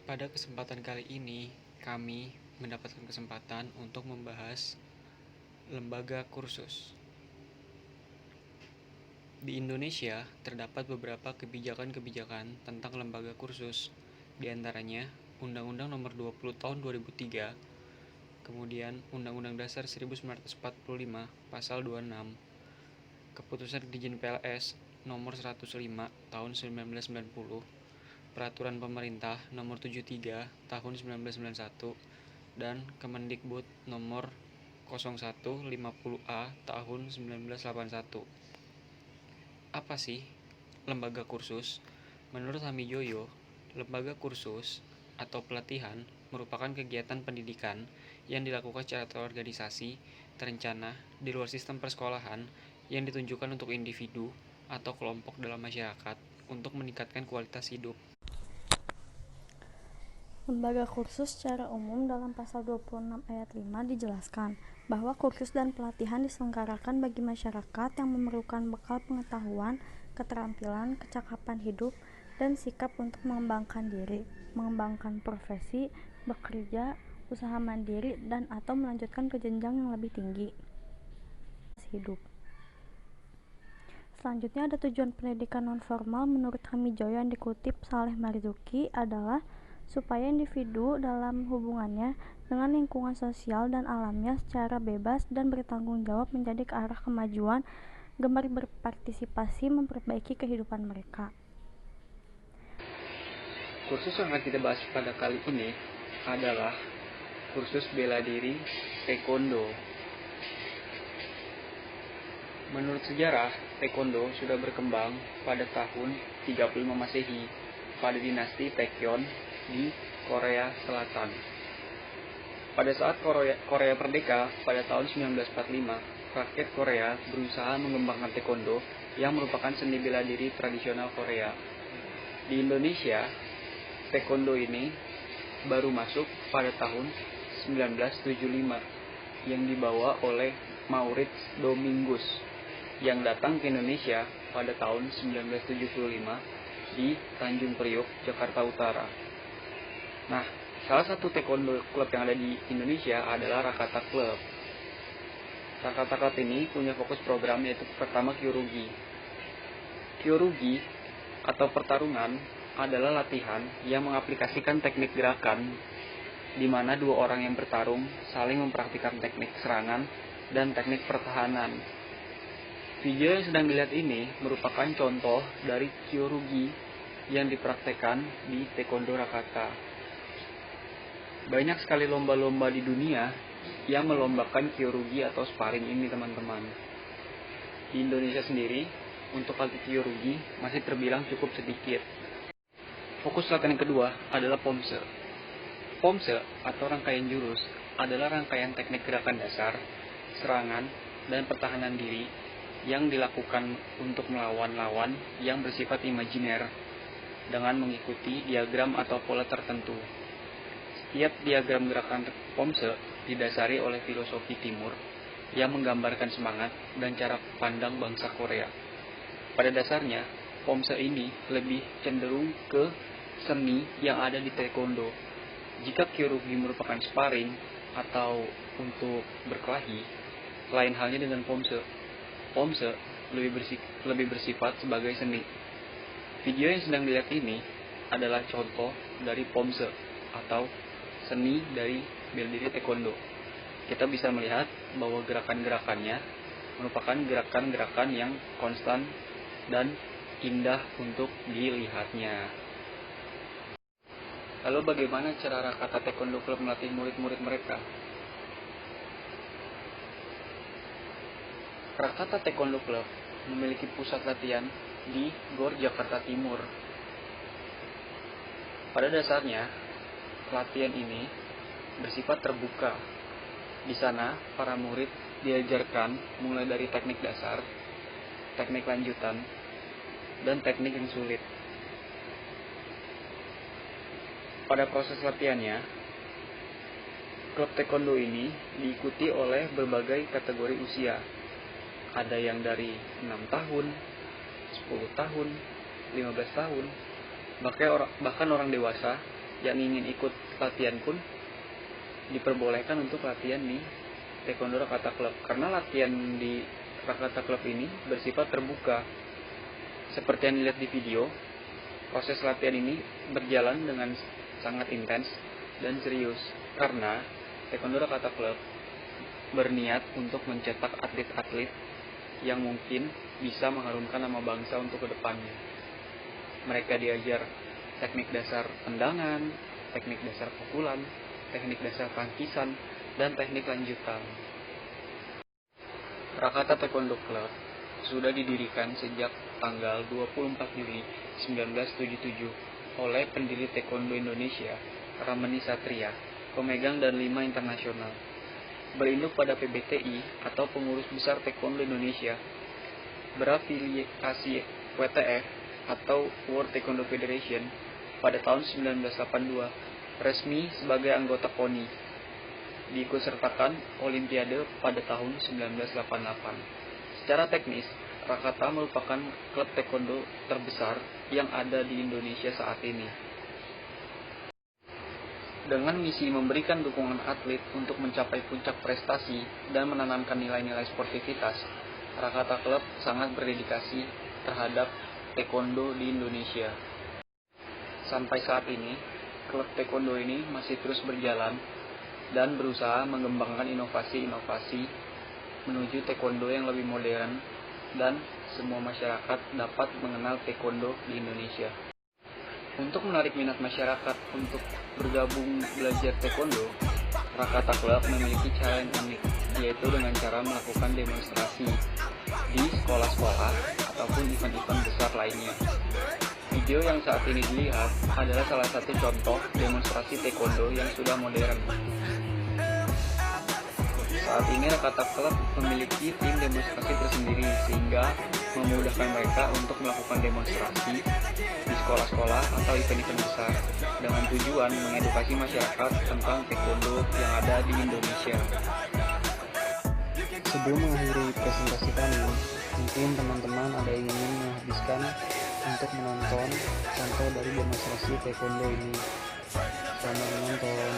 Pada kesempatan kali ini, kami mendapatkan kesempatan untuk membahas lembaga kursus. Di Indonesia, terdapat beberapa kebijakan-kebijakan tentang lembaga kursus, di antaranya Undang-Undang Nomor 20 Tahun 2003, kemudian Undang-Undang Dasar 1945 Pasal 26, Keputusan Dirjen PLS Nomor 105 Tahun 1990, Peraturan Pemerintah Nomor 73 Tahun 1991, dan Kemendikbud Nomor 0150A Tahun 1981. Apa sih lembaga kursus? Menurut Hamijoyo, lembaga kursus atau pelatihan merupakan kegiatan pendidikan yang dilakukan secara terorganisasi, terencana, di luar sistem persekolahan yang ditunjukkan untuk individu atau kelompok dalam masyarakat untuk meningkatkan kualitas hidup. Lembaga kursus secara umum dalam pasal 26 ayat 5 dijelaskan bahwa kursus dan pelatihan diselenggarakan bagi masyarakat yang memerlukan bekal pengetahuan, keterampilan, kecakapan hidup, dan sikap untuk mengembangkan diri, mengembangkan profesi, bekerja, usaha mandiri, dan atau melanjutkan ke jenjang yang lebih tinggi hidup. Selanjutnya ada tujuan pendidikan non-formal menurut Hamijoyo yang dikutip Saleh Marzuki adalah supaya individu dalam hubungannya dengan lingkungan sosial dan alamnya secara bebas dan bertanggung jawab menjadi ke arah kemajuan, gemar berpartisipasi memperbaiki kehidupan mereka. Kursus yang akan kita bahas pada kali ini adalah kursus bela diri Taekwondo. Menurut sejarah, Taekwondo sudah berkembang pada tahun 35 Masehi pada dinasti Taekyon di Korea Selatan. Pada saat Korea merdeka pada tahun 1945, rakyat Korea berusaha mengembangkan Taekwondo yang merupakan seni bela diri tradisional Korea. Di Indonesia, Taekwondo ini baru masuk pada tahun 1975 yang dibawa oleh Maurits Domingus yang datang ke Indonesia pada tahun 1975 di Tanjung Priok, Jakarta Utara. Nah, salah satu taekwondo klub yang ada di Indonesia adalah Rakata Club. Rakata Club ini punya fokus program yaitu pertama kyorugi. Kyorugi atau pertarungan adalah latihan yang mengaplikasikan teknik gerakan di mana dua orang yang bertarung saling mempraktikkan teknik serangan dan teknik pertahanan. Video yang sedang dilihat ini merupakan contoh dari kyorugi yang dipraktekkan di Taekwondo Rakata. Banyak sekali lomba-lomba di dunia yang melombakan kyorugi atau sparring ini, teman-teman. Di Indonesia sendiri, untuk atlet kyorugi masih terbilang cukup sedikit. Fokus latihan yang kedua adalah pomse. Pomse atau rangkaian jurus adalah rangkaian teknik gerakan dasar, serangan, dan pertahanan diri yang dilakukan untuk melawan lawan yang bersifat imajiner dengan mengikuti diagram atau pola tertentu. Setiap diagram gerakan pomse didasari oleh filosofi timur yang menggambarkan semangat dan cara pandang bangsa Korea. Pada dasarnya, pomse ini lebih cenderung ke seni yang ada di Taekwondo. Jika kyorugi merupakan sparring atau untuk berkelahi, lain halnya dengan pomse. Pomse lebih bersifat sebagai seni. Video yang sedang dilihat ini adalah contoh dari pomse atau seni dari bela diri Taekwondo. Kita bisa melihat bahwa gerakan-gerakannya merupakan gerakan-gerakan yang konstan dan indah untuk dilihatnya. Lalu bagaimana cara Rakata Taekwondo Club melatih murid-murid mereka? Rakata Taekwondo Club memiliki pusat latihan di Gor Jakarta Timur. Pada dasarnya, latihan ini bersifat terbuka. Di sana, para murid diajarkan mulai dari teknik dasar, teknik lanjutan, dan teknik yang sulit. Pada proses latihannya, klub taekwondo ini diikuti oleh berbagai kategori usia. Ada yang dari 6 tahun, 10 tahun, 15 tahun, bahkan orang dewasa yang ingin ikut latihan pun diperbolehkan untuk latihan di Taekwondo Rakata Club, karena latihan di Rakata Club ini bersifat terbuka. Seperti yang dilihat di video, proses latihan ini berjalan dengan sangat intens dan serius, karena Taekwondo Rakata Club berniat untuk mencetak atlet-atlet yang mungkin bisa mengharumkan nama bangsa untuk kedepannya. Mereka diajar teknik dasar tendangan, teknik dasar pukulan, teknik dasar tangkisan, dan teknik lanjutan. Rakata Taekwondo Club sudah didirikan sejak tanggal 24 Juli 1977 oleh pendiri Taekwondo Indonesia, Ramani Satria, pemegang dan 5 internasional. Berinduk pada PBTI atau Pengurus Besar Taekwondo Indonesia, berafiliasi WTF atau World Taekwondo Federation pada tahun 1982, resmi sebagai anggota KONI, diikutsertakan Olimpiade pada tahun 1988. Secara teknis, Rakata merupakan klub taekwondo terbesar yang ada di Indonesia saat ini. Dengan misi memberikan dukungan atlet untuk mencapai puncak prestasi dan menanamkan nilai-nilai sportivitas, Rakata Club sangat berdedikasi terhadap taekwondo di Indonesia. Sampai saat ini, klub taekwondo ini masih terus berjalan dan berusaha mengembangkan inovasi-inovasi menuju taekwondo yang lebih modern dan semua masyarakat dapat mengenal taekwondo di Indonesia. Untuk menarik minat masyarakat untuk bergabung belajar taekwondo, Rakata Club memiliki cara yang unik, yaitu dengan cara melakukan demonstrasi di sekolah-sekolah ataupun event-event besar lainnya. Video yang saat ini dilihat adalah salah satu contoh demonstrasi taekwondo yang sudah modern. Saat ini Rakata Club memiliki tim demonstrasi tersendiri sehingga memudahkan mereka untuk melakukan demonstrasi di sekolah-sekolah atau event-event besar dengan tujuan mengedukasi masyarakat tentang taekwondo yang ada di Indonesia. Sebelum mengakhiri presentasi kami, mungkin teman-teman ada yang ingin menghabiskan untuk menonton contoh dari demonstrasi taekwondo ini. Selamat menonton.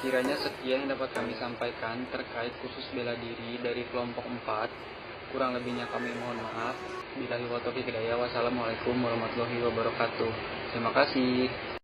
Kiranya sekian yang dapat kami sampaikan terkait kursus bela diri dari kelompok 4. Kurang lebihnya kami mohon maaf. Billahi wa taufiq hidayah. Wassalamualaikum warahmatullahi wabarakatuh. Terima kasih.